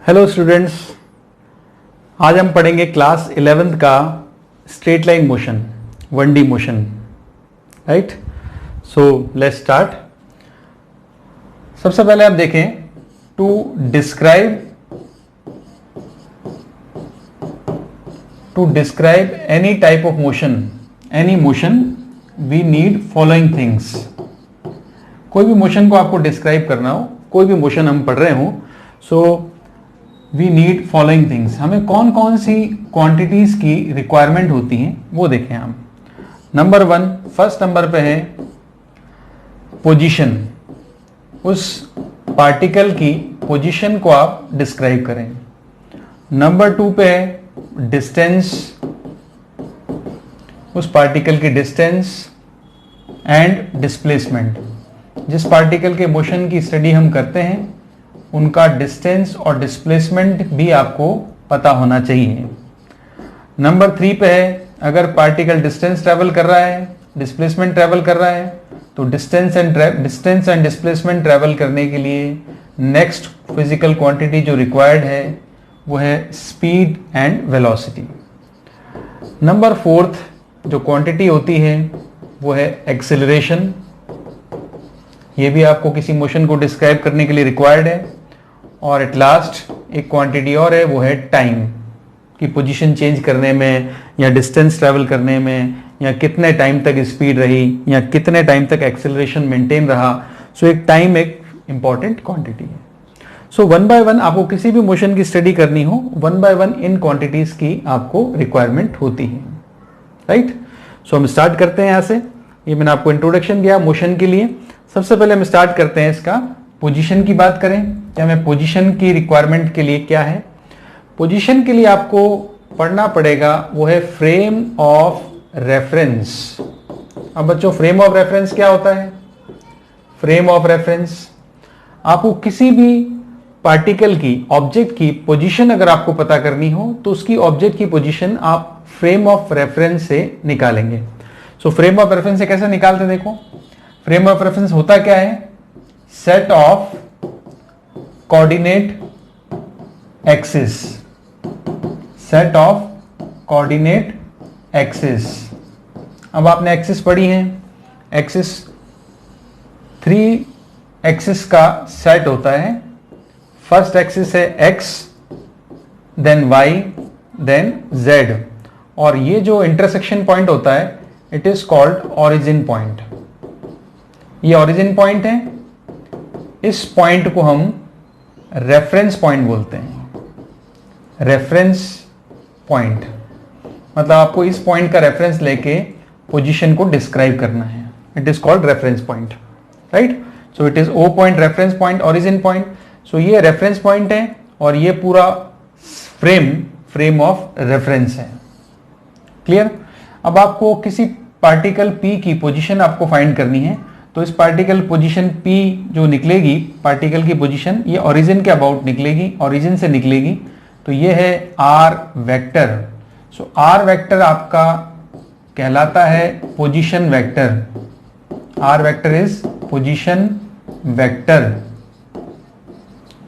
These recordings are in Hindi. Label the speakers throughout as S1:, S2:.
S1: हेलो स्टूडेंट्स, आज हम पढ़ेंगे क्लास 11th का straight line motion, 1D motion, right. So let's start. सबसे पहले आप देखें, to describe any type of motion, any motion, we need following things. कोई भी मोशन को आपको डिस्क्राइब करना हो, कोई भी मोशन हम पढ़ रहे हो, so we need following things. हमें कौन कौन सी क्वांटिटीज की रिक्वायरमेंट होती हैं वो देखें हम। नंबर 1, फर्स्ट नंबर पे है पोजीशन। उस पार्टिकल की पोजीशन को आप डिस्क्राइब करें। नंबर 2 पे है डिस्टेंस, उस पार्टिकल की डिस्टेंस एंड डिस्प्लेसमेंट। जिस पार्टिकल के मोशन की स्टडी हम करते हैं उनका डिस्टेंस और डिस्प्लेसमेंट भी आपको पता होना चाहिए। नंबर 3 पे है, अगर पार्टिकल डिस्टेंस ट्रेवल कर रहा है, डिस्प्लेसमेंट ट्रेवल कर रहा है, तो डिस्टेंस एंड डिस्प्लेसमेंट ट्रेवल करने के लिए नेक्स्ट फिजिकल क्वांटिटी जो रिक्वायर्ड है वो है स्पीड एंड वेलोसिटी। नंबर 4 जो क्वांटिटी होती है वो है एक्सेलरेशन। ये भी आपको किसी मोशन को डिस्क्राइब करने के लिए रिक्वायर्ड है। और एट लास्ट एक क्वांटिटी और है, वो है टाइम, कि पोजीशन चेंज करने में या डिस्टेंस ट्रैवल करने में या कितने टाइम तक स्पीड रही या कितने टाइम तक एक्सेलरेशन मेंटेन रहा। सो एक टाइम एक इंपॉर्टेंट क्वांटिटी है। सो 1 by 1 आपको किसी भी मोशन की स्टडी करनी हो, 1 by 1 इन क्वांटिटीज की आपको रिक्वायरमेंट होती है, राइट। सो हम स्टार्ट करते हैं यहाँ से। ये मैंने आपको इंट्रोडक्शन दिया मोशन के लिए। सबसे पहले हम स्टार्ट करते हैं इसका पोजीशन की बात करें। क्या हमें पोजीशन की रिक्वायरमेंट के लिए क्या है? पोजीशन के लिए आपको पढ़ना पड़ेगा वो है फ्रेम ऑफ रेफरेंस। अब बच्चों, फ्रेम ऑफ रेफरेंस क्या होता है? फ्रेम ऑफ रेफरेंस, आपको किसी भी पार्टिकल की, ऑब्जेक्ट की पोजीशन अगर आपको पता करनी हो तो उसकी ऑब्जेक्ट की पोजीशन आप फ्रेम ऑफ रेफरेंस से निकालेंगे। सो फ्रेम ऑफ रेफरेंस से कैसे निकालते हैं? देखो, फ्रेम ऑफ रेफरेंस होता क्या है? Set of coordinate axis, set of coordinate axis. अब आपने एक्सिस पढ़ी है, एक्सिस 3 एक्सिस का सेट होता है। फर्स्ट एक्सिस है x, then y, then z, और ये जो इंटरसेक्शन पॉइंट होता है it is called origin point. ये ऑरिजिन पॉइंट है। इस पॉइंट को हम रेफरेंस पॉइंट बोलते हैं। रेफरेंस पॉइंट मतलब आपको इस पॉइंट का रेफरेंस लेके पोजीशन को डिस्क्राइब करना है। It is called reference point, right. So it is O point, reference point, origin point. So ये रेफरेंस पॉइंट है और ये पूरा फ्रेम ऑफ रेफरेंस है। क्लियर? अब आपको किसी पार्टिकल P की पोजीशन आपको फाइंड करनी है, तो इस पार्टिकल पोजीशन P जो निकलेगी, पार्टिकल की पोजीशन, ये ओरिजिन के अबाउट निकलेगी, ओरिजिन से निकलेगी। तो ये है R वेक्टर। सो R वेक्टर आपका कहलाता है position vector. R vector is position vector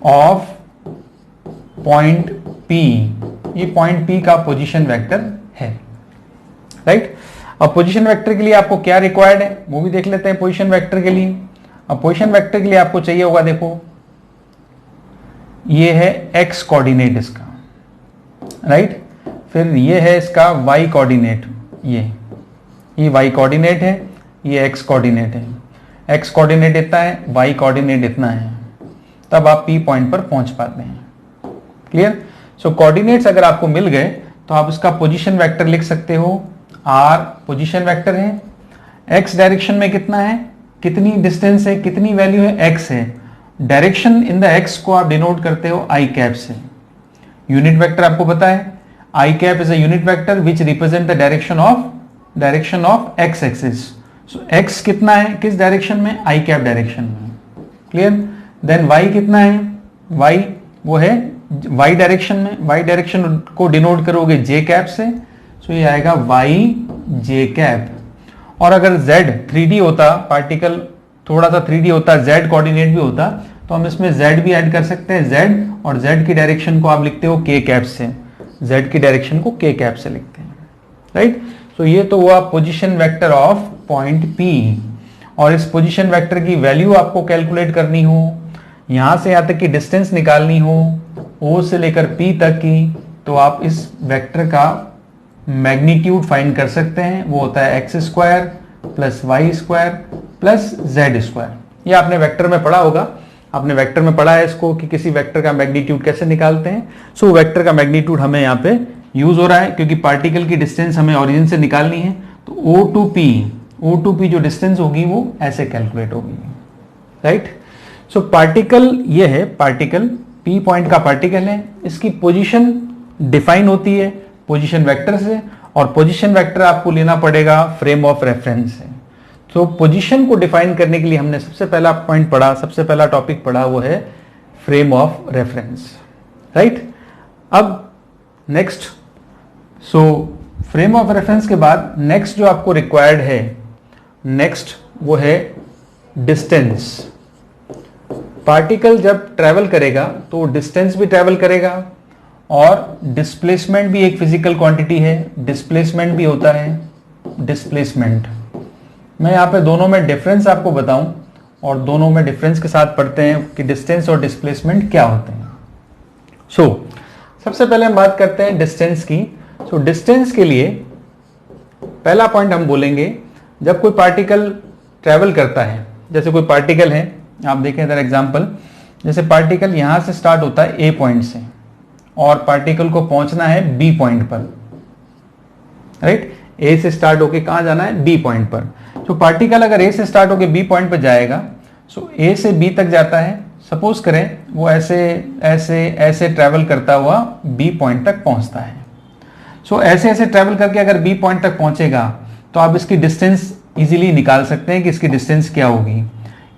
S1: of point P। ये पॉइंट P का पोजीशन वेक्टर है, राइट। अब पोजीशन वेक्टर के लिए आपको क्या रिक्वायर्ड है वो भी देख लेते हैं। पोजीशन वेक्टर के लिए, अब पोजीशन वेक्टर के लिए आपको चाहिए होगा, देखो ये है x कोऑर्डिनेट इसका, राइट। फिर ये है इसका y कोऑर्डिनेट, ये y कोऑर्डिनेट है, ये x कोऑर्डिनेट है। x कोऑर्डिनेट इतना है, y कोऑर्डिनेट इतना है, तब आप P पॉइंट पर पहुंच पाते हैं। क्लियर? सो कोऑर्डिनेट्स अगर आपको मिल गए तो आप इसका पोजीशन वेक्टर लिख सकते हो। R पोजीशन वेक्टर है, x डायरेक्शन में कितना है, कितनी डिस्टेंस है, कितनी वैल्यू है, x है। डायरेक्शन इन द x को आप डिनोट करते हो i कैप से। यूनिट वेक्टर आपको पता है, i cap is a unit vector which represent the direction of x axis. So x कितना है, किस डायरेक्शन में, i कैप डायरेक्शन में। क्लियर? देन y कितना है, y वो है y डायरेक्शन में, y डायरेक्शन को डिनोट करोगे j कैप से। सो ये आएगा y j कैप। और अगर z 3D होता, पार्टिकल थोड़ा सा 3D होता, z कोऑर्डिनेट भी होता, तो हम इसमें z भी ऐड कर सकते हैं, z, और z की डायरेक्शन को आप लिखते हो k कैप से, z की डायरेक्शन को k कैप से लिखते हैं, राइट। तो ये तो हुआ position vector of point P, और इस पोजीशन वेक्टर की वैल्यू आपको कैलकुलेट करनी हो, यहां से यहां तक की डिस्टेंस निकालनी हो O से लेकर P तक की, तो आप इस वेक्टर का मैग्नीट्यूड फाइंड कर सकते हैं। वो होता है x square plus Y square plus Z square. ये आपने वेक्टर में पढ़ा होगा, आपने वेक्टर में पढ़ा है इसको कि किसी वेक्टर का मैग्नीट्यूड कैसे निकालते हैं। सो वेक्टर का मैग्नीट्यूड हमें यहाँ पे यूज हो रहा है क्योंकि पार्टिकल की डिस्टेंस हमें ओरिजिन से निकालनी है। तो O टू P जो डिस्टेंस होगी वो ऐसे कैलकुलेट होगी, राइट। सो पार्टिकल ये है, पार्टिकल P पॉइंट का पार्टिकल है, इसकी पोजीशन डिफाइन होती है पोजीशन वेक्टर से, और पोजीशन वेक्टर आपको लेना पड़ेगा फ्रेम ऑफ रेफरेंस से। तो पोजीशन को डिफाइन करने के लिए हमने सबसे पहला पॉइंट पढ़ा, सबसे पहला टॉपिक पढ़ा, वो है फ्रेम ऑफ रेफरेंस, राइट। अब next, so frame of reference के बाद नेक्स्ट जो आपको रिक्वायर्ड है, नेक्स्ट वो है डिस्टेंस। पार्टिकल जब ट्रेवल करेगा तो डिस्टेंस भी ट्रेवल करेगा, और डिस्प्लेसमेंट भी एक फिजिकल क्वांटिटी है, डिस्प्लेसमेंट भी होता है, डिस्प्लेसमेंट। मैं यहाँ पे दोनों में डिफरेंस आपको बताऊं, और दोनों में डिफरेंस के साथ पढ़ते हैं कि डिस्टेंस और डिस्प्लेसमेंट क्या होते हैं। सबसे पहले हम बात करते हैं डिस्टेंस की। डिस्टेंस के लिए पहला पॉइंट हम बोलेंगे, जब कोई पार्टिकल ट्रेवल करता है, जैसे कोई पार्टिकल है, आप देखें इधर एग्जांपल, जैसे पार्टिकल यहां से स्टार्ट होता है ए पॉइंट से, और पार्टिकल को पहुंचना है बी पॉइंट पर, राइट। ए से स्टार्ट होके कहां जाना है, बी पॉइंट पर। तो पार्टिकल अगर ए से स्टार्ट होके बी पॉइंट पर जाएगा, सो ए से बी तक जाता है, सपोज करें वो ऐसे ऐसे ऐसे ट्रेवल करता हुआ बी पॉइंट तक पहुंचता है। सो ऐसे ऐसे ट्रेवल करके अगर बी पॉइंट तक पहुंचेगा तो आप इसकी डिस्टेंस इजीली निकाल सकते हैं कि इसकी डिस्टेंस क्या होगी।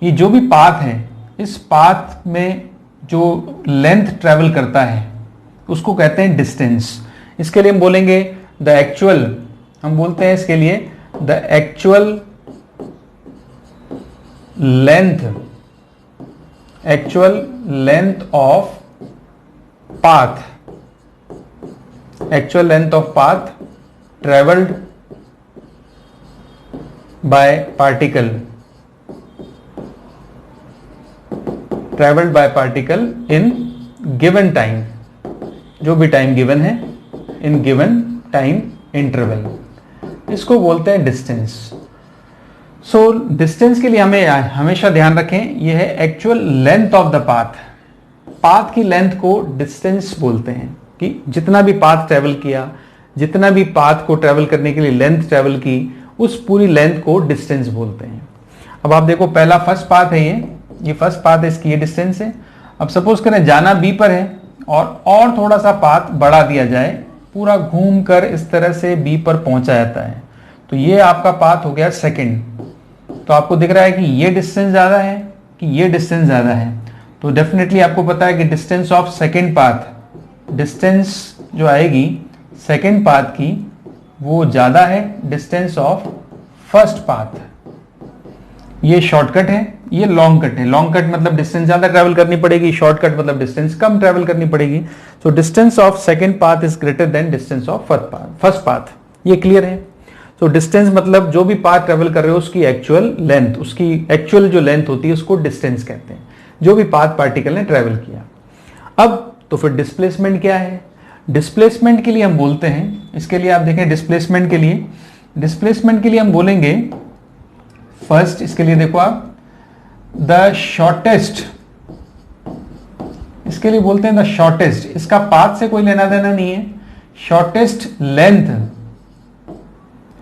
S1: ये जो भी पाथ है, इस पाथ में जो लेंथ ट्रेवल करता है उसको कहते हैं डिस्टेंस। इसके लिए हम बोलेंगे द एक्चुअल, हम बोलते हैं इसके लिए the actual length of path, actual length of path travelled by particle, in given time, जो भी टाइम गिवन है, इन गिवन टाइम इंटरवल, इसको बोलते हैं डिस्टेंस। सो डिस्टेंस के लिए हमें हमेशा ध्यान रखें, यह है actual length of the path. Path की लेंथ को डिस्टेंस बोलते हैं, कि जितना भी पाथ ट्रेवल किया, जितना भी पाथ को ट्रेवल करने के लिए लेंथ ट्रेवल की, उस पूरी लेंथ को डिस्टेंस बोलते हैं। अब आप देखो, पहला फर्स्ट पाथ है, ये फर्स्ट पाथ है, इसकी ये डिस्टेंस है। अब सपोज करें जाना बी पर है, और थोड़ा सा पाथ बढ़ा दिया जाए, पूरा घूम कर इस तरह से बी पर पहुंचा जाता है, तो ये आपका पाथ हो गया सेकंड। तो आपको दिख रहा है कि ये डिस्टेंस ज्यादा है कि ये डिस्टेंस ज्यादा है, तो डेफिनेटली आपको पता है कि distance of second path, distance जो आएगी सेकंड पाथ की वो ज्यादा है डिस्टेंस ऑफ फर्स्ट पाथ। ये शॉर्टकट है, ये लॉन्ग कट है। लॉन्ग कट मतलब डिस्टेंस ज्यादा ट्रेवल करनी पड़ेगी, शॉर्टकट मतलब डिस्टेंस कम ट्रेवल करनी पड़ेगी। So distance of second path is greater than distance of first path. ये क्लियर है। तो डिस्टेंस मतलब जो भी पाथ ट्रेवल कर रहे हो उसकी एक्चुअल लेंथ, उसकी एक्चुअल जो लेंथ होती है उसको डिस्टेंस कहते हैं, जो भी पाथ पार्टिकल ने ट्रेवल किया। अब तो फिर डिस्प्लेसमेंट क्या है? डिस्प्लेसमेंट के लिए हम बोलते हैं, इसके लिए आप देखें डिस्प्लेसमेंट के लिए हम बोलेंगे फर्स्ट, इसके लिए देखो आप द शॉर्टेस्ट, इसके लिए बोलते हैं द शॉर्टेस्ट, इसका पाथ से कोई लेना देना नहीं है।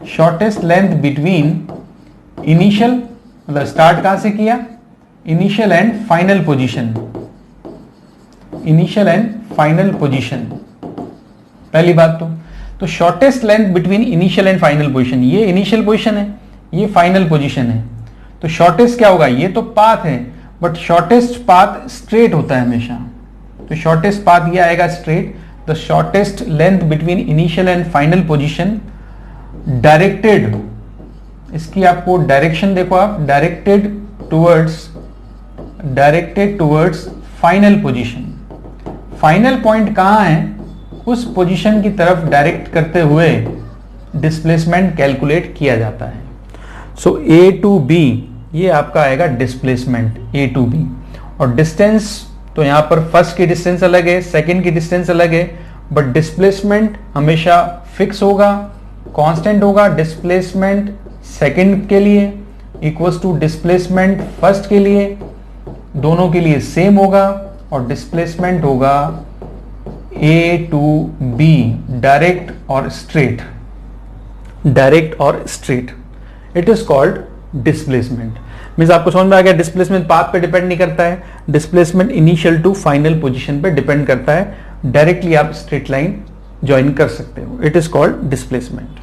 S1: शॉर्टेस्ट लेंथ बिटवीन इनिशियल, मतलब स्टार्ट कहां से किया, इनिशियल एंड फाइनल पोजीशन, पहली बात तो shortest length between initial and final position, ये इनिशियल पोजीशन है, ये फाइनल पोजीशन है। तो शॉर्टेस्ट क्या होगा, ये तो पाथ है बट शॉर्टेस्ट पाथ स्ट्रेट होता है हमेशा, तो शॉर्टेस्ट पाथ ये आएगा straight. The shortest length between initial and final position directed, इसकी आपको डायरेक्शन देखो आप, directed towards directed towards final position. Final point कहां है, उस पोजीशन की तरफ डायरेक्ट करते हुए डिस्प्लेसमेंट कैलकुलेट किया जाता है। सो ए टू बी ये आपका आएगा डिस्प्लेसमेंट ए टू बी। और डिस्टेंस तो यहां पर फर्स्ट की डिस्टेंस अलग है, सेकंड की डिस्टेंस अलग है, बट डिस्प्लेसमेंट हमेशा फिक्स होगा, कांस्टेंट होगा। डिस्प्लेसमेंट सेकंड के लिए इक्वल्स टू डिस्प्लेसमेंट फर्स्ट के लिए, दोनों के लिए सेम होगा। और डिस्प्लेसमेंट होगा ए टू बी, डायरेक्ट और स्ट्रेट, डायरेक्ट और straight. It is called displacement. Means आपको समझ में आ गया, डिस्प्लेसमेंट पाथ पे डिपेंड नहीं करता है, displacement initial to final position पे डिपेंड करता है। डायरेक्टली आप स्ट्रेट लाइन ज्वाइन कर सकते हो, it is called displacement.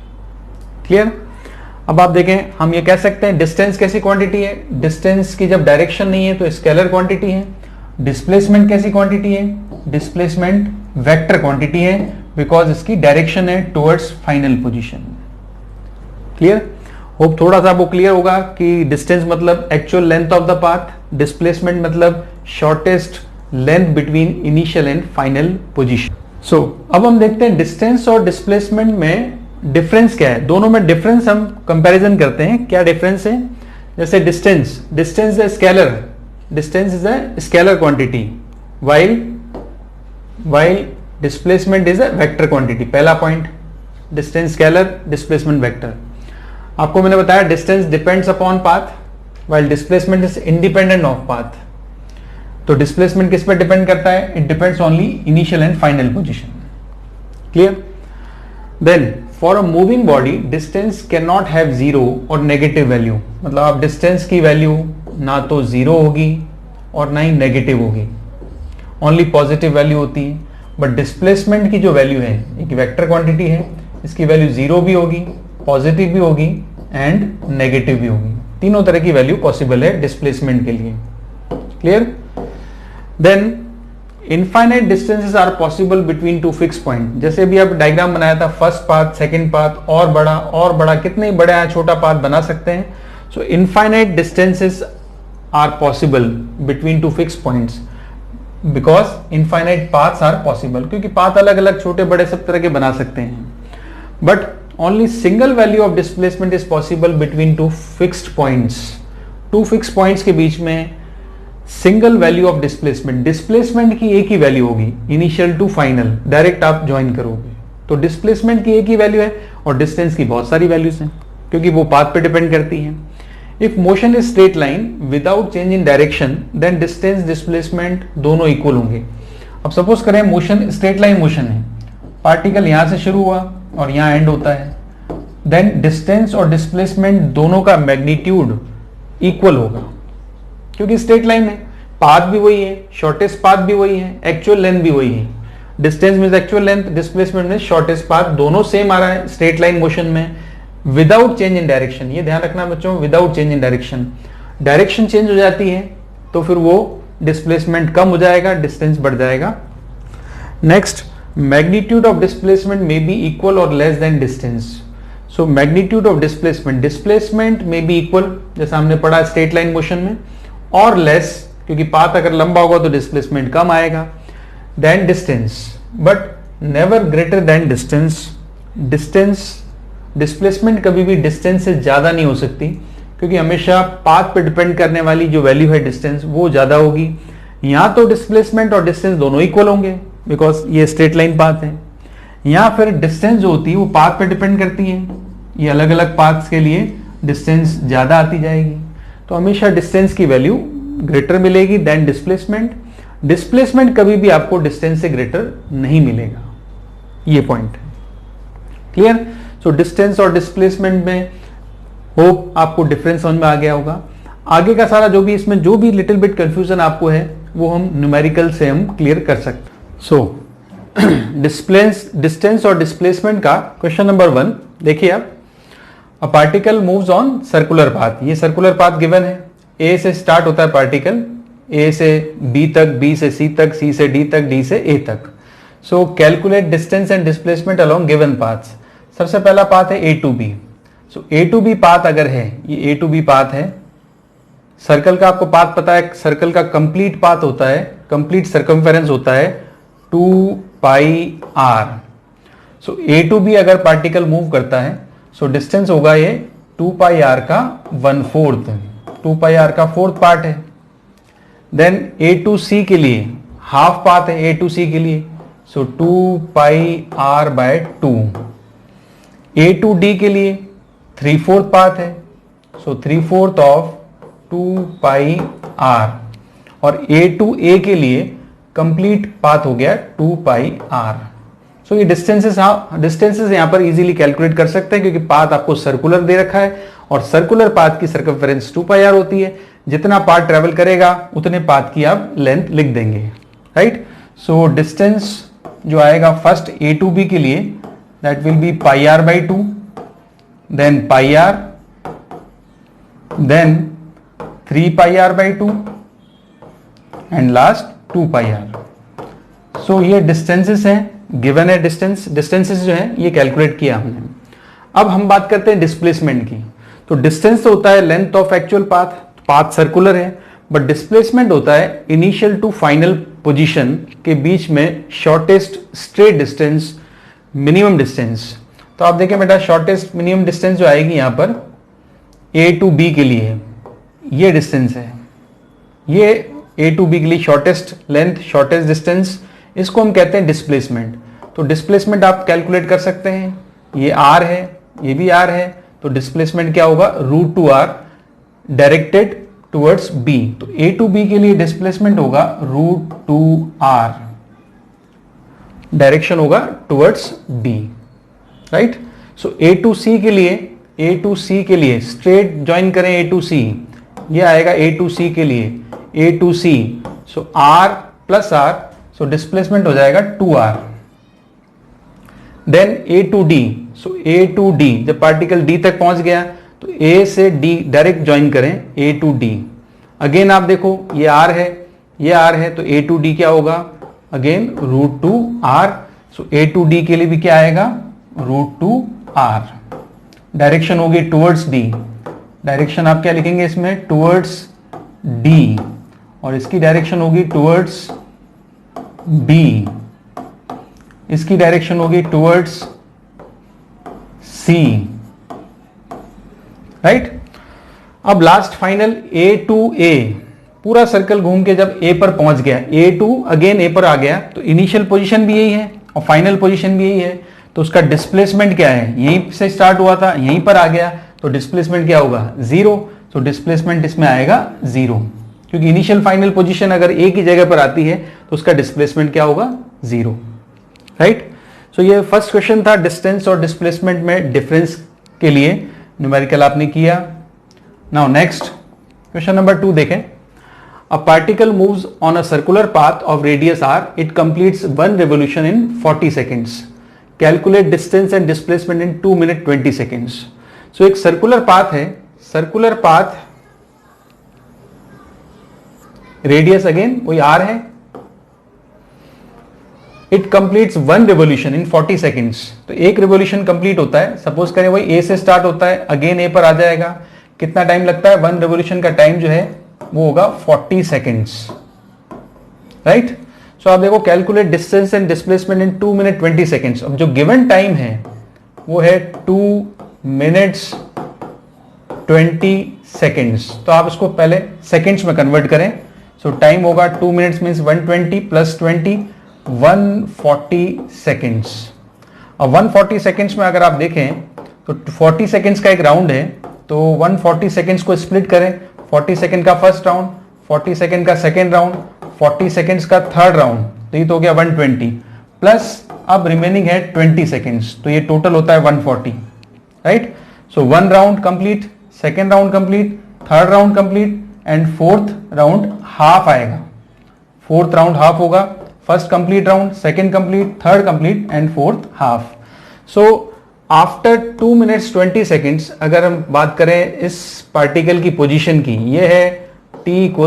S1: Clear? अब आप देखें, हम ये कह सकते हैं डिस्टेंस कैसी क्वांटिटी है, डिस्टेंस की जब डायरेक्शन नहीं है तो स्केलर क्वांटिटी है। डिस्प्लेसमेंट कैसी क्वांटिटी है, डिस्प्लेसमेंट वेक्टर क्वांटिटी है, बिकॉज इसकी डायरेक्शन है towards final position. Clear? Hope थोड़ा सा आपको क्लियर होगा कि डिस्टेंस मतलब actual length of the path, displacement मतलब shortest length between initial and final position. So अब हम देखते हैं डिस्टेंस और डिस्प्लेसमेंट में डिफरेंस क्या है। दोनों में डिफरेंस हम कंपैरिजन करते हैं, क्या डिफरेंस है। जैसे distance, distance is scalar, distance is a scalar quantity, while displacement is a vector quantity. पहला point, distance scalar, displacement vector. आपको मैंने बताया distance depends upon path, while displacement is independent of path. तो डिस्प्लेसमेंट किस पर डिपेंड करता है, it depends only initial and final position. Clear? Then for a moving body distance can not have zero और नेगेटिव वैल्यू। मतलब आप डिस्टेंस की वैल्यू ना तो जीरो होगी और ना ही नेगेटिव होगी, ओनली पॉजिटिव वैल्यू होती है। बट डिस्प्लेसमेंट की जो वैल्यू है, एक वेक्टर क्वांटिटी है, इसकी वैल्यू जीरो भी होगी, पॉजिटिव भी होगी एंड नेगेटिव भी होगी। तीनों तरह की वैल्यू पॉसिबल है डिस्प्लेसमेंट के लिए। Clear? Then infinite distances are possible between two fix point. जैसे भी आप डायग्राम बनाया था, फर्स्ट पाथ, सेकंड पाथ, और बड़ा, कितने बड़ा है छोटा पाथ बना सकते हैं। So infinite distances are possible between two fix points because infinite paths are possible, क्योंकि पाथ अलग अलग छोटे बड़े सब तरह के बना सकते हैं। But only single value of displacement is possible between two fixed points. Two fix points के बीच में single value of displacement, displacement की एक ही वैल्यू होगी इनिशियल टू फाइनल, डायरेक्ट आप ज्वाइन करोगे तो डिस्प्लेसमेंट की एक ही वैल्यू है और डिस्टेंस की बहुत सारी वैल्यूज हैं, क्योंकि वो पाथ पे डिपेंड करती हैं। If motion is straight line without change in direction then distance displacement दोनों इक्वल होंगे। अब सपोज करें मोशन स्ट्रेट लाइन मोशन है, पार्टिकल यहां से शुरू हुआ और यहां एंड होता है, देन डिस्टेंस और डिस्प्लेसमेंट दोनों का मैग्नीट्यूड इक्वल होगा, क्योंकि स्ट्रेट लाइन है, पाथ भी वही है, शॉर्टेस्ट पाथ भी वही है, एक्चुअल लेंथ भी वही है। Distance means actual length, displacement में शॉर्टेस्ट पाथ, दोनों सेम आ रहा है स्ट्रेट लाइन मोशन में विदाउट चेंज इन डायरेक्शन। ये ध्यान रखना बच्चों, without change in direction. Direction change हो जाती है तो फिर वो डिस्प्लेसमेंट कम हो जाएगा, डिस्टेंस बढ़ जाएगा। Next, magnitude of displacement may be equal और less than distance. So magnitude of displacement, displacement may be equal, जैसा हमने पढ़ा स्ट्रेट लाइन मोशन में, और लेस, क्योंकि पाथ अगर लंबा होगा तो डिस्प्लेसमेंट कम आएगा, then distance, but never greater than distance. Distance, displacement कभी भी डिस्टेंस से ज्यादा नहीं हो सकती, क्योंकि हमेशा पाथ पे डिपेंड करने वाली जो वैल्यू है डिस्टेंस वो ज्यादा होगी। यहां तो डिस्प्लेसमेंट और डिस्टेंस दोनों इक्वल होंगे बिकॉज ये स्ट्रेट लाइन पाथ है। यहां फिर डिस्टेंस जो होती है वो पाथ पे डिपेंड करती है, ये अलग अलग पाथ्स के लिए डिस्टेंस ज्यादा आती जाएगी, तो हमेशा डिस्टेंस की वैल्यू ग्रेटर मिलेगी देन डिस्प्लेसमेंट। डिस्प्लेसमेंट कभी भी आपको डिस्टेंस से ग्रेटर नहीं मिलेगा, ये पॉइंट है। क्लियर? सो डिस्टेंस और डिस्प्लेसमेंट में होप आपको डिफरेंस समझ में आ गया होगा। आगे का सारा जो भी इसमें जो भी लिटिल बिट कंफ्यूजन आपको है वो हम न्यूमेरिकल से हम क्लियर कर सकते हैं। सो डिस्टेंस और डिस्प्लेसमेंट का क्वेश्चन नंबर 1 देखिए आप। A particle moves on circular path, ये सर्कुलर पाथ गिवन है, ए से स्टार्ट होता है पार्टिकल, ए से बी तक, बी से सी तक, सी से डी तक, डी से ए तक। So calculate distance and displacement along given paths. सबसे पहला पाथ है A to B. So A to B path अगर है, ये ए टू बी पाथ है, सर्कल का आपको पाथ पता है, सर्कल का कंप्लीट पाथ होता है, कंप्लीट सर्कमफेरेंस होता है 2 pi r। So A to B अगर पार्टिकल मूव करता है सो डिस्टेंस होगा ये 2 पाई r का 1/4, 2 पाई r का 4th पार्ट है। देन ए टू सी के लिए हाफ पाथ है, ए टू सी के लिए, so 2 pi r by 2। A to D के लिए 3/4 पाथ है, सो 3/4 ऑफ 2 पाई r। और ए टू ए के लिए कंप्लीट पाथ हो गया 2 पाई r। सो ये डिस्टेंसेस यहां पर इजीली कैलकुलेट कर सकते हैं क्योंकि पाथ आपको सर्कुलर दे रखा है और सर्कुलर पाथ की सर्कमफेरेंस 2 पाई r होती है। जितना पाथ ट्रेवल करेगा उतने पाथ की आप लेंथ लिख देंगे, राइट। सो डिस्टेंस जो आएगा फर्स्ट ए टू बी के लिए that will be pi r by 2, then pi r, then 3 pi r by 2 and last 2 pi r। So ये डिस्टेंसेस हैं, गिवन है डिस्टेंसेस जो है ये कैलकुलेट किया हमने। अब हम बात करते हैं डिस्प्लेसमेंट की। तो डिस्टेंस तो होता है length of actual path, path circular है, बट डिस्प्लेसमेंट होता है इनिशियल टू फाइनल पोजीशन के बीच में shortest straight distance, minimum distance. तो आप देखें बेटा, शॉर्टेस्ट मिनिमम डिस्टेंस जो आएगी यहां पर ए टू बी के लिए ये डिस्टेंस है, ये ए टू बी के लिए शॉर्टेस्ट लेंथ, शॉर्टेस्ट डिस्टेंस, इसको हम कहते हैं डिस्प्लेसमेंट। तो डिस्प्लेसमेंट आप कैलकुलेट कर सकते हैं, ये r है, ये भी r है, तो डिस्प्लेसमेंट क्या होगा √2r डायरेक्टेड टुवर्ड्स b। तो a टू b के लिए डिस्प्लेसमेंट होगा √2r, डायरेक्शन होगा towards b, right. So a to c के लिए स्ट्रेट ज्वाइन करें a टू c, ये आएगा a टू c के लिए a to c, so r plus r, so displacement हो जाएगा 2r। Then A to D, so A to D जब पार्टिकल डी तक पहुंच गया तो ए से डी डायरेक्ट ज्वाइन करें ए टू डी। अगेन आप देखो ये r है, ये r है, तो ए टू डी क्या होगा again √2r। So A to D के लिए भी क्या आएगा √2r। डायरेक्शन होगी टुवर्ड्स डी, डायरेक्शन आप क्या लिखेंगे इसमें टुवर्ड्स डी, और इसकी डायरेक्शन होगी टुवर्ड्स B, इसकी डायरेक्शन होगी टुवर्ड्स C, राइट। अब last final A to A, पूरा सर्कल घूम के जब A पर पहुंच गया, A टू अगेन A पर आ गया, तो इनिशियल पोजीशन भी यही है और फाइनल पोजीशन भी यही है, तो उसका डिस्प्लेसमेंट क्या है, यहीं से स्टार्ट हुआ था यहीं पर आ गया, तो डिस्प्लेसमेंट क्या होगा 0। तो डिस्प्लेसमेंट इसमें आएगा 0 क्योंकि इनिशियल फाइनल पोजीशन अगर एक ही जगह पर आती है तो उसका डिस्प्लेसमेंट क्या होगा 0, राइट। सो ये फर्स्ट क्वेश्चन था डिस्टेंस और डिस्प्लेसमेंट में डिफरेंस के लिए, न्यूमेरिकल आपने किया। नाउ नेक्स्ट क्वेश्चन नंबर 2 देखें। A particle moves on a circular path of radius r, it completes 1 revolution in 40 seconds, calculate distance and displacement in 2 minutes 20 seconds। सो एक सर्कुलर पाथ है, सर्कुलर पाथ रेडियस अगेन वही r है, it completes 1 revolution in 40 seconds। तो एक रिवोल्यूशन कंप्लीट होता है, सपोज करें वही a से स्टार्ट होता है, अगेन a पर आ जाएगा, कितना टाइम लगता है 1 रिवोल्यूशन का टाइम जो है वो होगा 40 seconds, राइट। सो आप देखो calculate distance and displacement in 2 minutes 20 seconds। अब जो गिवन टाइम है वो है 2 minutes 20 seconds, तो आप इसको पहले सेकेंड्स में कन्वर्ट करें। सो टाइम होगा 2 minutes मीन्स 120 प्लस 20 140 सेकेंड्स। अब 140 सेकेंड्स में अगर आप देखें तो 40 सेकेंड्स का एक राउंड है, तो 140 सेकेंड्स को स्प्लिट करें, 40 सेकेंड का फर्स्ट राउंड, 40 सेकेंड का सेकेंड राउंड, 40 सेकेंड्स का थर्ड राउंड, तो ये तो हो गया 120 प्लस अब रिमेनिंग है 20 सेकेंड्स, तो ये टोटल होता है 140, right. So 1 round complete, second round complete, third round complete and fourth round half आएगा, फोर्थ राउंड हाफ होगा, first complete round, second complete, third complete and fourth half. So after 2 minutes 20 seconds अगर हम बात करें इस पार्टिकल की पोजीशन की, ये है t =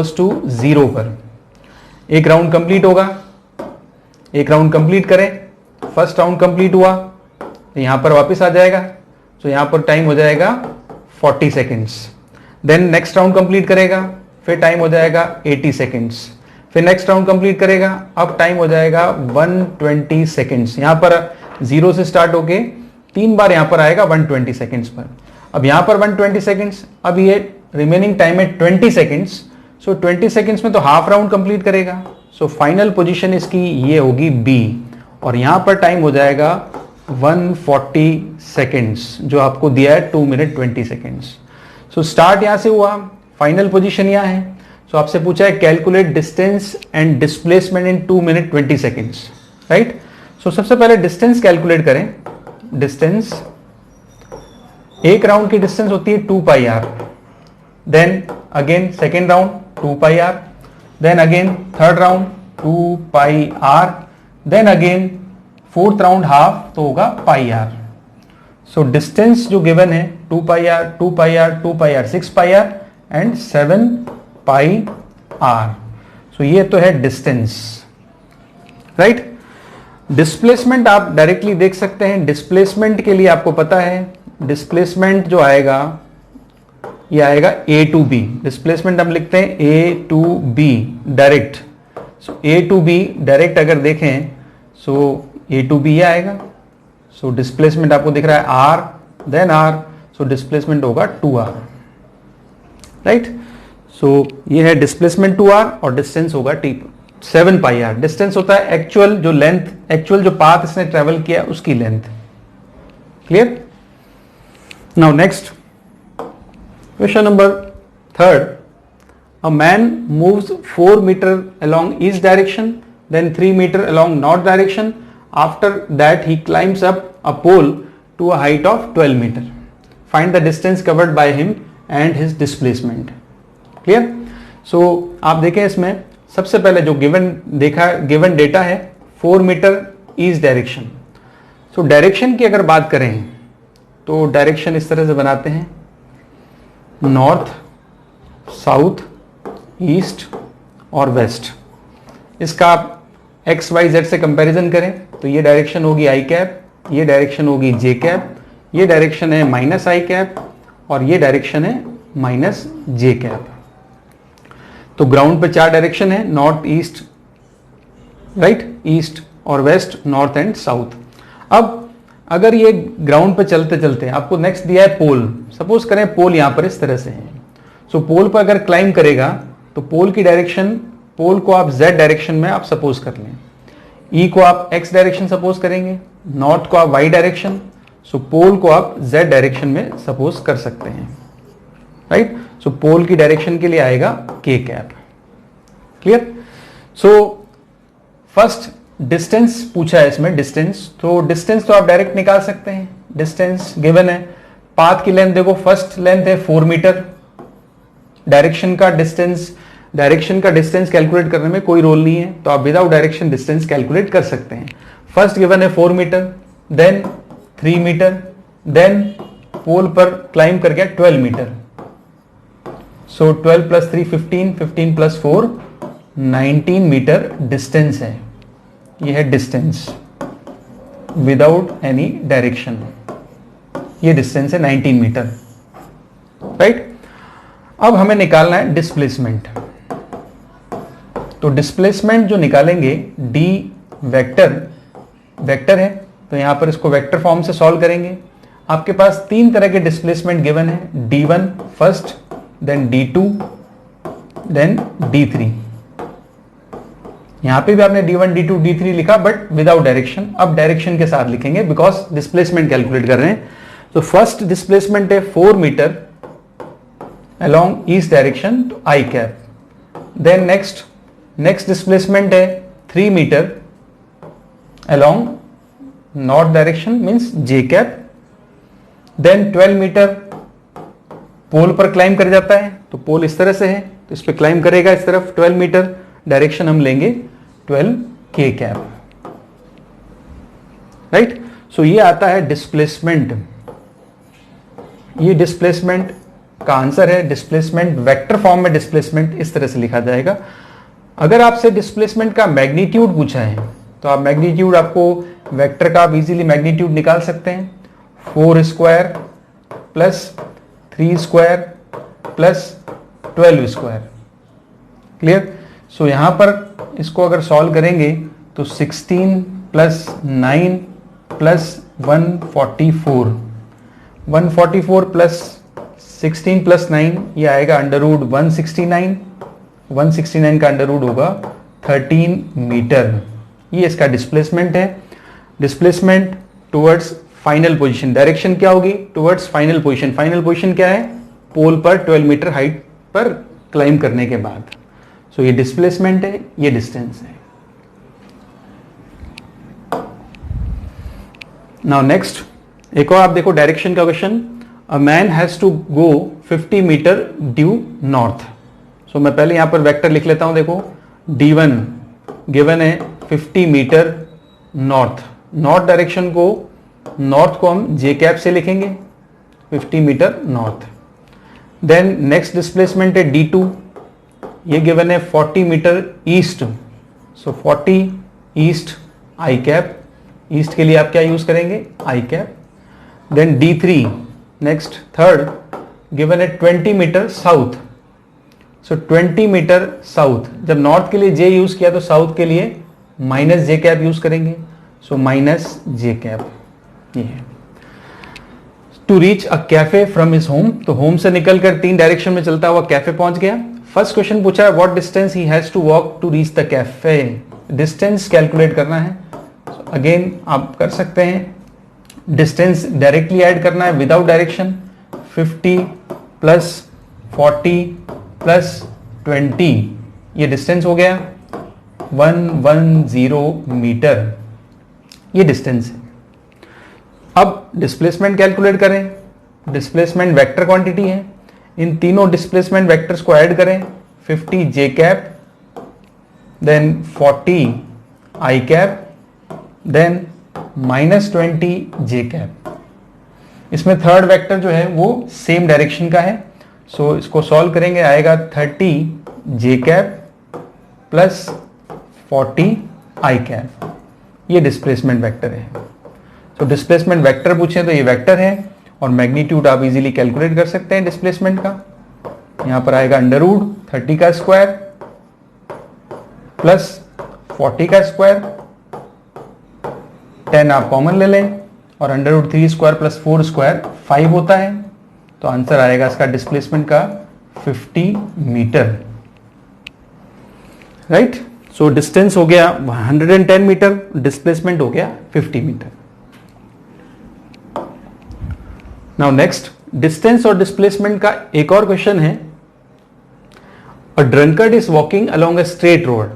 S1: 0 पर, एक राउंड कंप्लीट होगा, एक राउंड कंप्लीट करें, फर्स्ट राउंड कंप्लीट हुआ तो यहां पर वापस आ जाएगा, तो यहां पर टाइम हो जाएगा 40 seconds। Then next round complete करेगा, फिर टाइम हो जाएगा 80 सेकेंड्स, फिर नेक्स्ट राउंड कंप्लीट करेगा, अब टाइम हो जाएगा 120 सेकेंड्स। यहां पर 0 से स्टार्ट होके 3 बार यहां पर आएगा 120 सेकेंड्स पर। अब यहां पर 120 सेकेंड्स, अब ये रिमेनिंग टाइम है 20 सेकेंड्स। सो 20 सेकेंड्स में तो हाफ राउंड कंप्लीट करेगा। सो फाइनल पोजीशन इसकी ये होगी बी, और यहां पर टाइम हो जाएगा 140 सेकेंड्स, जो आपको दिया है 2 मिनट 20 सेकेंड्स। सो स्टार्ट यहां से हुआ, फाइनल पोजीशन यहां है। सो आपसे पूछा है calculate distance and displacement in 2 minute 20 seconds, right. So सबसे पहले डिस्टेंस कैलकुलेट करें। डिस्टेंस, एक राउंड की डिस्टेंस होती है 2 pi R, then again second round 2 pi R, then again third round 2 pi R, then again fourth round half तो होगा पाई आर। सो डिस्टेंस जो गिवन है 2 pi R, 2 pi R, 2 pi R, 6 pi are and 7 pi R. So ये तो है डिस्टेंस, राइट। डिस्प्लेसमेंट आप डायरेक्टली देख सकते हैं। डिस्प्लेसमेंट के लिए आपको पता है डिस्प्लेसमेंट जो आएगा ये आएगा ए टू बी। डिस्प्लेसमेंट हम लिखते हैं A to B direct. So A to B direct अगर देखें सो ए टू बी आएगा। सो डिस्प्लेसमेंट आपको दिख रहा है R, then R, so displacement होगा 2r, राइट। सो ये है डिस्प्लेसमेंट 2r और डिस्टेंस होगा 7 पाई आर। डिस्टेंस होता है एक्चुअल जो लेंथ, एक्चुअल जो पाथ इसने ट्रेवल किया उसकी length. Clear? Now next question number 3rd, a man moves 4 meter along east direction, then 3 meter along north direction. After that he climbs up a pole to a height of 12 meter. Find the distance covered by him and his displacement. Clear? So आप देखें इसमें सबसे पहले जो गिवन डेटा है 4 metre east direction. So direction की अगर बात करें तो डायरेक्शन इस तरह से बनाते हैं, नॉर्थ, साउथ, ईस्ट और वेस्ट। इसका आप एक्स वाई जेड से कंपैरिजन करें तो ये डायरेक्शन होगी आई कैप, ये डायरेक्शन होगी जे कैप, ये डायरेक्शन है माइनस आई कैप और ये डायरेक्शन है माइनस जे कैप। तो ग्राउंड पे 4 डायरेक्शन है, नॉर्थ, ईस्ट, राइट, ईस्ट और वेस्ट, नॉर्थ एंड साउथ। अब अगर ये ग्राउंड पे चलते चलते आपको नेक्स्ट दिया है पोल। सपोज करें पोल यहां पर इस तरह से है। सो पोल पर अगर क्लाइंब करेगा तो पोल की डायरेक्शन, पोल को आप z डायरेक्शन में आप सपोज कर लें, ई को आप x डायरेक्शन सपोज करेंगे, नॉर्थ को आप y डायरेक्शन, सो पोल को आप z डायरेक्शन में सपोज कर सकते हैं, राइट। सो पोल की डायरेक्शन के लिए आएगा k cap. Clear? So first distance पूछा है इसमें, डिस्टेंस, तो डिस्टेंस तो आप डायरेक्ट निकाल सकते हैं। डिस्टेंस गिवन है, पाथ की लेंथ देखो, फर्स्ट लेंथ है 4 मीटर, डायरेक्शन का डिस्टेंस कैलकुलेट करने में कोई रोल नहीं है, तो आप विदाउट डायरेक्शन डिस्टेंस कैलकुलेट कर सकते हैं। फर्स्ट गिवन है 4 मीटर, देन 3 मीटर, देन पोल पर क्लाइंब कर गया 12 मीटर। सो 12 प्लस 3 15, 15 प्लस 4 19 मीटर डिस्टेंस है। ये है डिस्टेंस विदाउट एनी डायरेक्शन, ये डिस्टेंस है 19 मीटर, राइट। अब हमें निकालना है डिस्प्लेसमेंट। तो डिस्प्लेसमेंट जो निकालेंगे डी वेक्टर है, तो यहां पर इसको वेक्टर फॉर्म से सॉल्व करेंगे। आपके पास 3 तरह के डिस्प्लेसमेंट गिवन है, D1 first, then D2, then D3। यहां पे भी आपने D1, D2, D3 लिखा बट विदाउट डायरेक्शन। अब डायरेक्शन के साथ लिखेंगे बिकॉज डिस्प्लेसमेंट कैलकुलेट कर रहे हैं। तो फर्स्ट डिस्प्लेसमेंट है 4 मीटर along ईस्ट डायरेक्शन, तो i cap. Then next displacement है 3 metre along north direction means j cap. Then 12 metre pole पर क्लाइंब कर जाता है, तो पोल इस तरह से है तो इस पर क्लाइंब करेगा इस तरफ 12 मीटर, डायरेक्शन हम लेंगे 12 के कैप, राइट। सो ये आता है डिस्प्लेसमेंट। ये डिस्प्लेसमेंट का आंसर है। डिस्प्लेसमेंट वेक्टर फॉर्म में डिस्प्लेसमेंट इस तरह से लिखा जाएगा। अगर आपसे डिस्प्लेसमेंट का मैग्नीट्यूड पूछा है तो आप मैग्नीट्यूड, आपको वेक्टर का आप इजीली मैग्नीट्यूड निकाल सकते हैं। 4 square plus 3 square plus 12 square, clear? So यहाँ पर इसको अगर सॉल्व करेंगे तो 16 प्लस 9 प्लस 144, 144 प्लस 16 प्लस 9 ये आएगा अंडर रूट 169, 169 का अंडर रूट होगा 13 मीटर। ये इसका डिस्प्लेसमेंट है। Displacement towards final position, direction क्या होगी? Towards final position. Final position क्या है? पोल पर 12 मीटर हाइट पर क्लाइंब करने के बाद। सो ये डिस्प्लेसमेंट है, ये डिस्टेंस है। नाउ नेक्स्ट एक और आप देखो डायरेक्शन का question. A man has to go 50 metre due north. So मैं पहले यहां पर वेक्टर लिख लेता हूं। देखो D1 गिवन है 50 मीटर नॉर्थ। नॉर्थ डायरेक्शन को, नॉर्थ को हम जे कैप से लिखेंगे, 50 metre north. Then next displacement है D2, ये गिवन है 40 metre east. So 40 east i cap, east के लिए आप क्या यूज करेंगे? I cap. Then D3 next third given है 20 metre south. So 20 metre south, जब नॉर्थ के लिए जे यूज किया तो साउथ के लिए माइनस जे कैप यूज करेंगे। सो माइनस जे कैप ये है। To reach a cafe from his home, तो होम से निकलकर 3 डायरेक्शन में चलता हुआ कैफे पहुंच गया। फर्स्ट क्वेश्चन पूछा है what distance he has to walk to reach the cafe. Distance calculate करना है। अगेन आप कर सकते हैं, डिस्टेंस डायरेक्टली ऐड करना है विदाउट डायरेक्शन। 50 प्लस 40 प्लस 20 ये डिस्टेंस हो गया 110 मीटर, ये डिस्टेंस है। अब डिस्प्लेसमेंट कैलकुलेट करें। डिस्प्लेसमेंट वेक्टर क्वांटिटी है, इन तीनों डिस्प्लेसमेंट वेक्टर्स को ऐड करें। 50 जे कैप, देन 40 आई कैप, देन माइनस 20 जे कैप। इसमें थर्ड वेक्टर जो है वो सेम डायरेक्शन का है। सो इसको सॉल्व करेंगे, आएगा 30 जे कैप प्लस 40 आई कैप। ये डिस्प्लेसमेंट वेक्टर है। तो डिस्प्लेसमेंट वेक्टर पूछे तो ये वेक्टर है, और मैग्नीट्यूड आप इजीली कैलकुलेट कर सकते हैं डिस्प्लेसमेंट का। यहां पर आएगा अंडर रूट 30 का स्क्वायर प्लस 40 का स्क्वायर, 10 आप कॉमन ले लें, और under root 3 square plus 4 square 5 होता है। तो आंसर आएगा इसका डिस्प्लेसमेंट का 50 मीटर। राइट? सो डिस्टेंस हो गया 110 मीटर, डिस्प्लेसमेंट हो गया 50 मीटर। नाउ नेक्स्ट डिस्टेंस और डिस्प्लेसमेंट का एक और क्वेश्चन है। A drunkard is walking along a straight road,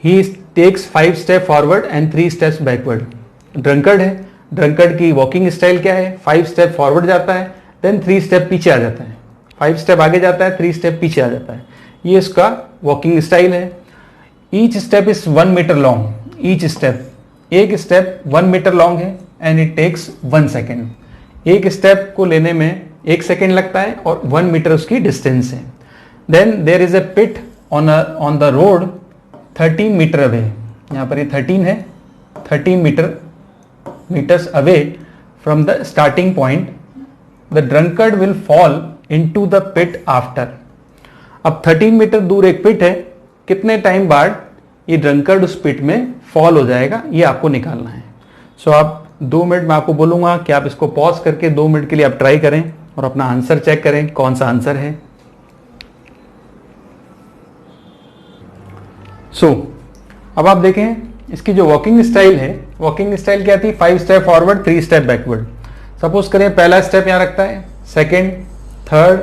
S1: he takes 5 step forward and 3 steps backward. Drunkard है, ड्रंकर्ड की वॉकिंग स्टाइल क्या है? 5 स्टेप फॉरवर्ड जाता है, देन 3 स्टेप पीछे आ जाता है। 5 स्टेप आगे जाता है, 3 स्टेप पीछे आ जाता है। ये इसका वॉकिंग स्टाइल है। Each step is 1 metre long. Each step, एक स्टेप 1 मीटर लॉन्ग है, एंड इट टेक्स 1 सेकेंड। एक स्टेप को लेने में 1 सेकेंड लगता है, और 1 मीटर उसकी डिस्टेंस है। Then there is a pit on the road 13 metre away. यहां पर ये 13 है, 13 metres away from the starting point. The drunkard will fall into the pit after. अब 13 मीटर दूर एक पिट है, कितने टाइम बाद ये ड्रंकर्ड उस पिट में फॉल हो जाएगा, ये आपको निकालना है। सो आप 2 मिनट में आपको बोलूंगा कि आप इसको पॉज करके 2 मिनट के लिए आप ट्राई करें और अपना आंसर चेक करें कौन सा आंसर है। अब आप देखें इसकी जो वॉकिंग स्टाइल है, वॉकिंग स्टाइल क्या थी? 5 step forward, 3 step backward. Suppose करें पहला स्टेप यहां रखता है, सेकेंड, थर्ड,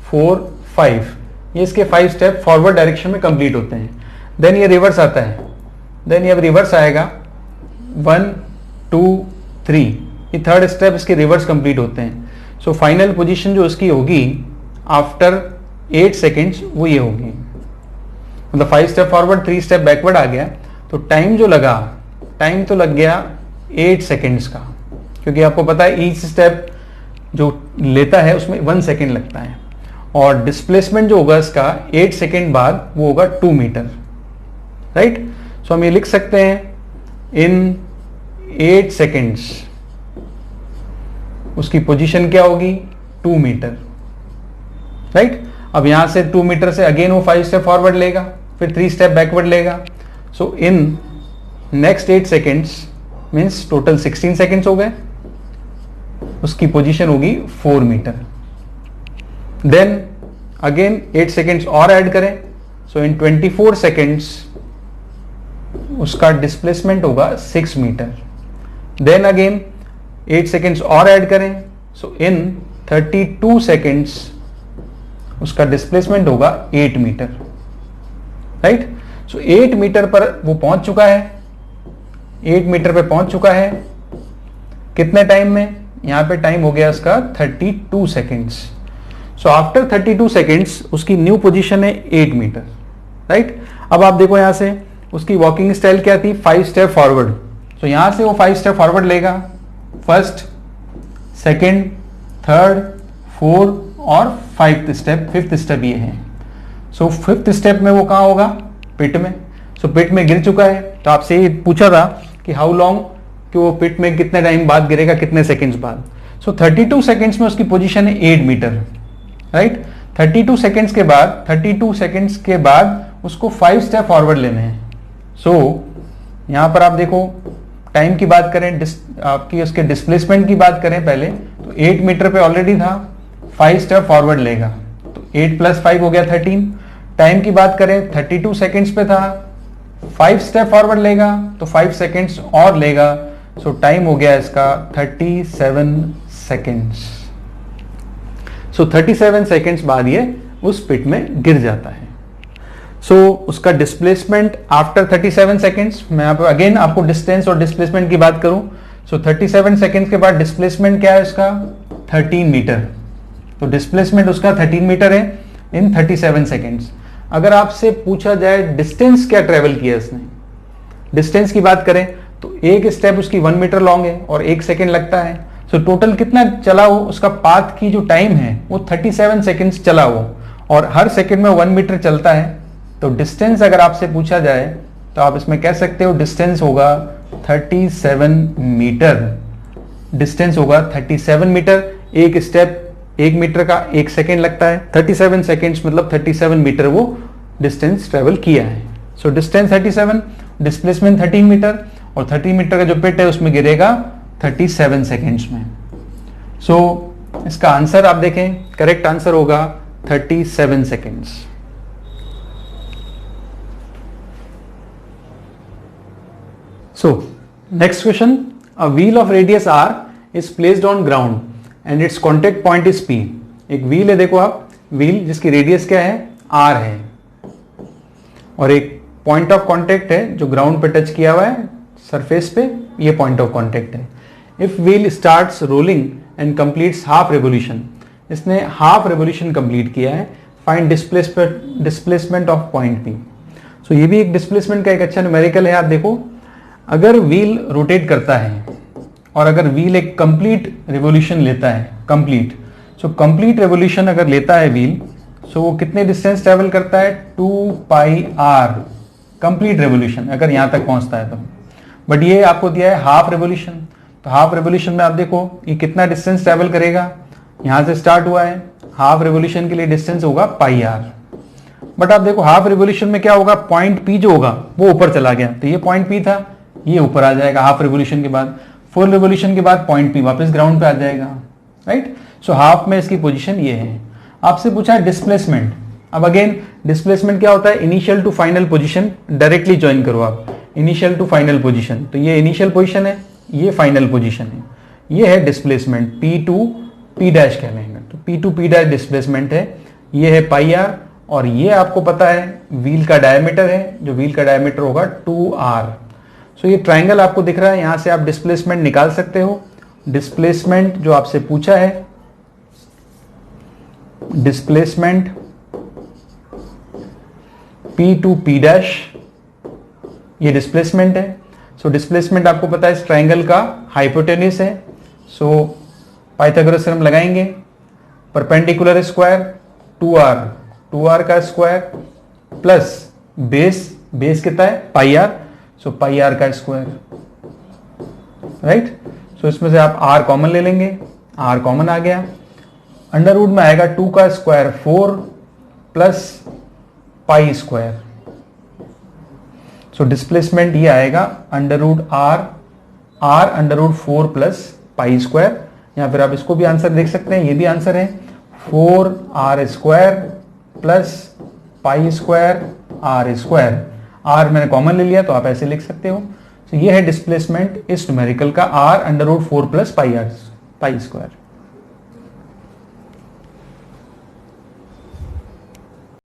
S1: 4, 5, ये इसके 5 स्टेप फॉरवर्ड डायरेक्शन में कंप्लीट होते हैं। देन ये रिवर्स आता है, देन ये अब रिवर्स आएगा 1, 2, 3, ये थर्ड स्टेप इसके रिवर्स कंप्लीट होते हैं। सो फाइनल पोजीशन जो इसकी होगी आफ्टर 8 सेकेंड्स वो ये होगी, मतलब 5 स्टेप फॉरवर्ड 3 स्टेप बैकवर्ड आ गया। तो टाइम जो लगा, टाइम तो लग गया 8 सेकेंड्स का, क्योंकि आपको पता है ईच स्टेप जो लेता है उसमें 1 सेकेंड लगता है, और डिस्प्लेसमेंट जो होगा इसका 8 सेकेंड बाद वो होगा 2 मीटर। राइट? सो हम ये लिख सकते हैं इन 8 सेकेंड्स उसकी पोजीशन क्या होगी? 2 मीटर। राइट? अब यहां से 2 मीटर से अगेन वो 5 स्टेप फॉरवर्ड लेगा, फिर 3 स्टेप बैकवर्ड लेगा। So in next 8 seconds means total 16 seconds हो गए, उसकी पोजीशन होगी 4 मीटर। देन अगेन 8 सेकेंड्स और ऐड करें, सो इन 24 सेकेंड्स उसका डिस्प्लेसमेंट होगा 6 मीटर। देन अगेन 8 सेकेंड्स और ऐड करें, सो इन 32 सेकेंड्स उसका डिस्प्लेसमेंट होगा 8 मीटर, राइट। सो 8 मीटर पर वो पहुंच चुका है, 8 मीटर पे पहुंच चुका है कितने टाइम में? यहां पे टाइम हो गया उसका 32 सेकेंड्स। सो आफ्टर 32 सेकेंड्स उसकी न्यू पोजीशन है 8 मीटर, राइट। अब आप देखो यहां से उसकी वॉकिंग स्टाइल क्या थी? 5 स्टेप फॉरवर्ड। सो यहां से वो 5 स्टेप फॉरवर्ड लेगा, फर्स्ट, सेकेंड, थर्ड, फोर्थ और 5th स्टेप, 5th स्टेप ये है। सो 5th स्टेप में वो कहां होगा? पिट में। सो पिट में गिर चुका है। तो आपसे ये पूछा था कि हाउ लॉन्ग, कि वो पिट में कितने टाइम बाद गिरेगा, कितने सेकेंड्स बाद। सो 32 सेकेंड्स में उसकी पोजीशन है 8 मीटर, राइट। 32 सेकेंड्स के बाद उसको 5 स्टेप फॉरवर्ड लेने हैं। सो यहां पर आप देखो टाइम की बात करें, आपकी उसके डिस्प्लेसमेंट की बात करें पहले, तो 8 मीटर पे ऑलरेडी था, 5 स्टेप फॉरवर्ड लेगा, तो 8 + 5 हो गया 13। टाइम की बात करें 32 सेकेंड्स पे था, 5 स्टेप फॉरवर्ड लेगा तो 5 सेकेंड्स और लेगा। सो टाइम हो गया इसका 37 सेकेंड्स। सो 37 सेकेंड्स बाद ये उस पिट में गिर जाता है। सो उसका डिस्प्लेसमेंट आफ्टर 37 सेकेंड्स, मैं यहाँ पे अगेन आपको डिस्टेंस और डिस्प्लेसमेंट की बात करूं, सो 37 सेकेंड्स के बाद डिस्प्लेसमेंट क्या है उसका? 13 मीटर। तो डिस्प्लेसमेंट उसका 13 मीटर है इन 37 सेकेंड्स। अगर आपसे पूछा जाए डिस्टेंस क्या ट्रेवल किया इसने, डिस्टेंस की बात करें तो एक स्टेप उसकी 1 मीटर लॉन्ग है और 1 सेकेंड लगता है। सो टोटल कितना चला वो, उसका पाथ की जो टाइम है वो 37 सेकेंड्स चला वो, और हर सेकेंड में 1 मीटर चलता है। तो डिस्टेंस अगर आपसे पूछा जाए तो आप इसमें कह सकते हो डिस्टेंस होगा 37 मीटर। डिस्टेंस होगा 37 मीटर, एक स्टेप 1 मीटर का 1 सेकेंड लगता है, 37 सेकेंड्स मतलब 37 मीटर वो डिस्टेंस ट्रेवल किया है। सो डिस्टेंस 37, डिस्प्लेसमेंट 13 मीटर, और 13 मीटर का जो पिट है उसमें गिरेगा 37 सेकेंड्स में। सो इसका आंसर आप देखें, करेक्ट आंसर होगा 37 seconds. So next question, a wheel of radius r is placed on ground and its contact point is P। एक व्हील है, देखो आप, व्हील जिसकी रेडियस क्या है? r है, और एक पॉइंट ऑफ कांटेक्ट है जो ग्राउंड पे टच किया हुआ है सरफेस पे, ये पॉइंट ऑफ कांटेक्ट है। If wheel starts rolling and completes half revolution, इसने हाफ रेवोल्यूशन कंप्लीट किया है, find displacement of point P। सो ये भी एक डिस्प्लेसमेंट का एक अच्छा न्यूमेरिकल है। आप देखो, अगर व्हील रोटेट करता है और अगर व्हील एक कंप्लीट रिवोल्यूशन लेता है, कंप्लीट रिवोल्यूशन अगर लेता है व्हील, सो वो कितने डिस्टेंस ट्रेवल करता है? 2πr कंप्लीट रिवोल्यूशन, अगर यहां तक पहुंचता है तो। बट ये आपको दिया है हाफ रिवोल्यूशन, तो हाफ रिवोल्यूशन में आप देखो ये कितना डिस्टेंस ट्रेवल करेगा, यहां से स्टार्ट हुआ है, हाफ रिवोल्यूशन के लिए डिस्टेंस होगा πr। बट आप देखो हाफ रिवोल्यूशन में क्या होगा? पॉइंट P जो होगा वो ऊपर चला गया, तो ये पॉइंट P था, ये ऊपर आ जाएगा हाफ रिवोल्यूशन के बाद। फुल रिवोल्यूशन के बाद पॉइंट P वापस ग्राउंड पे आ जाएगा, राइट। सो हाफ में इसकी पोजीशन ये है। आपसे पूछा है डिस्प्लेसमेंट। अब अगेन डिस्प्लेसमेंट क्या होता है? Initial to final position, directly join करो आप, इनिशियल टू फाइनल पोजीशन। तो ये इनिशियल पोजीशन है, ये फाइनल पोजीशन है, ये है डिस्प्लेसमेंट, P to P' कह लेंगे। तो P to P' डिस्प्लेसमेंट है, ये है πr, और ये आपको पता है व्हील का डायमीटर है, जो व्हील का डायमीटर होगा 2r। सो ये ट्राइंगल आपको दिख रहा है, यहां से आप डिस्प्लेसमेंट निकाल सकते हो। डिस्प्लेसमेंट जो आपसे पूछा है, डिस्प्लेसमेंट P to P', ये डिस्प्लेसमेंट है। सो डिस्प्लेसमेंट आपको पता है इस ट्राइंगल का हाइपोटेन्यूस है। सो पाइथागोरस थ्योरम लगाएंगे, परपेंडिकुलर स्क्वायर 2r का स्क्वायर प्लस बेस कितना है? πr, सो πr का स्क्वायर, राइट। सो इसमें से आप r कॉमन ले लेंगे, r कॉमन आ गया, अंडर रूट में आएगा 2 का square 4 plus pi square. So displacement ये आएगा under root R under root 4 plus pi square, या फिर आप इसको भी आंसर देख सकते हैं, ये भी आंसर है 4r square plus pi square R square. R मैंने कॉमन ले लिया तो आप ऐसे लिख सकते हो। तो ये है डिस्प्लेसमेंट इस न्यूमेरिकल का, r under root 4 plus pi square.